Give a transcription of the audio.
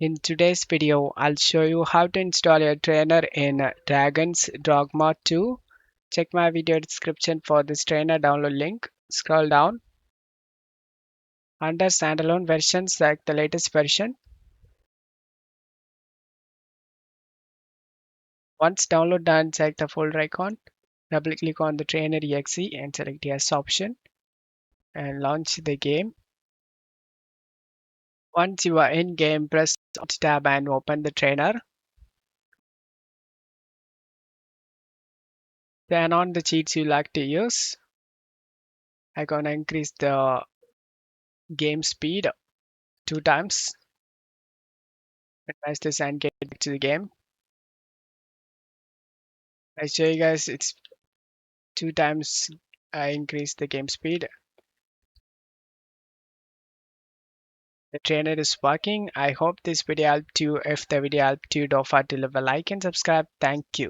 In today's video, I'll show you how to install a trainer in Dragon's Dogma 2. Check my video description for this trainer download link. Scroll down. Under standalone versions, select the latest version. Once download done, select the folder icon. Double click on the trainer exe and select yes option and launch the game. Once you are in game, press Alt tab and open the trainer. Turn on the cheats you like to use. I'm gonna increase the game speed 2 times. Press this and get back to the game. I show you guys it's 2 times I increase the game speed. The trainer is working. I hope this video helped you. If the video helped you, don't forget to leave a like and subscribe. Thank you.